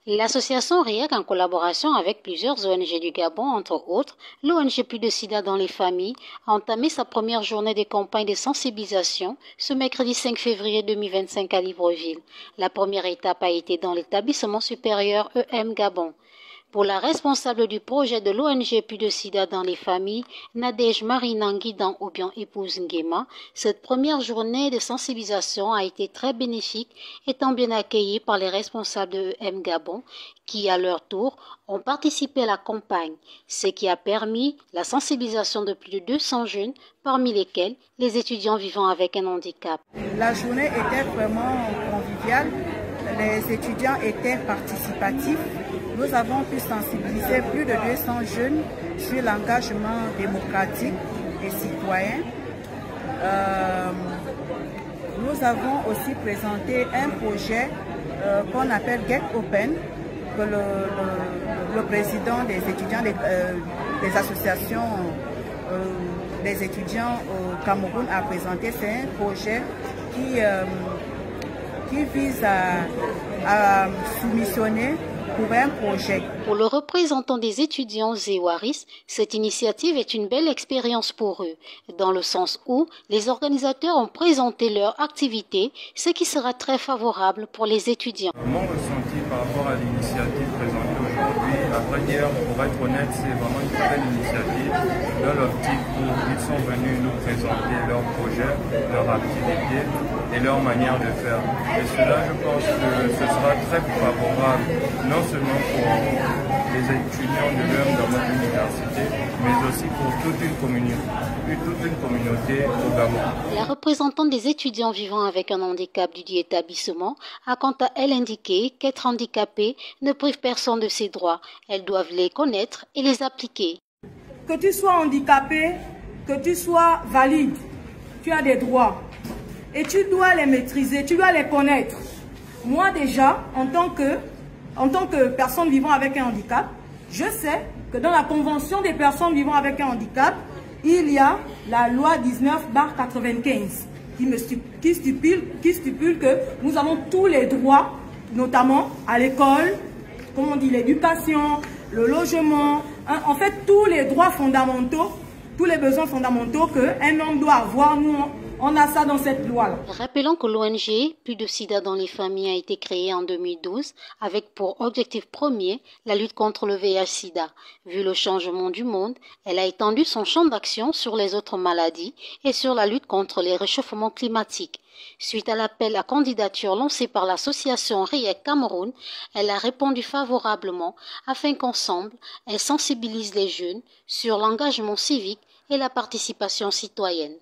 L'association REAC, en collaboration avec plusieurs ONG du Gabon, entre autres, l'ONG Plus de Sida dans les familles, a entamé sa première journée de campagne de sensibilisation ce mercredi 5 février 2025 à Libreville. La première étape a été dans l'établissement supérieur EM Gabon. Pour la responsable du projet de l'ONG Plus de Sida dans les familles, Nadège Marie-Nangui dans ou bien épouse Nguema, cette première journée de sensibilisation a été très bénéfique, étant bien accueillie par les responsables de EM Gabon, qui à leur tour ont participé à la campagne, ce qui a permis la sensibilisation de plus de 200 jeunes, parmi lesquels les étudiants vivant avec un handicap. La journée était vraiment conviviale, les étudiants étaient participatifs. Nous avons pu sensibiliser plus de 200 jeunes sur l'engagement démocratique et citoyen. Nous avons aussi présenté un projet qu'on appelle Get Open, que le président des étudiants des associations des étudiants au Cameroun a présenté. C'est un projet qui vise à soumissionner pour un projet. Pour le représentant des étudiants Zéwaris, cette initiative est une belle expérience pour eux, dans le sens où les organisateurs ont présenté leur activité, ce qui sera très favorable pour les étudiants. Mon ressenti par rapport à l'initiative présentée aujourd'hui, à vrai dire, pour être honnête, c'est vraiment une très belle initiative dans l'optique où ils sont venus nous présenter leur projet, leur activité et leur manière de faire. Et cela, je pense que ce sera très favorable, non seulement pour les étudiants de l'UM dans notre université, mais aussi pour toute une communauté au Gabon. La représentante des étudiants vivant avec un handicap du dit établissement a quant à elle indiqué qu'être handicapé ne prive personne de ses droits. Elles doivent les connaître et les appliquer. Que tu sois handicapé, que tu sois valide, tu as des droits. Et tu dois les maîtriser, tu dois les connaître. Moi déjà, en tant que personne vivant avec un handicap, je sais que dans la Convention des personnes vivant avec un handicap, il y a la loi 19/95 qui stipule que nous avons tous les droits, notamment à l'école, comme on dit, l'éducation, le logement, en fait tous les droits fondamentaux, tous les besoins fondamentaux qu'un homme doit avoir. Nous, on a ça dans cette loi-là. Rappelons que l'ONG Plus de Sida dans les familles a été créée en 2012 avec pour objectif premier la lutte contre le VIH-Sida. Vu le changement du monde, elle a étendu son champ d'action sur les autres maladies et sur la lutte contre les réchauffements climatiques. Suite à l'appel à candidature lancé par l'association REAC Cameroun, elle a répondu favorablement afin qu'ensemble, elle sensibilise les jeunes sur l'engagement civique et la participation citoyenne.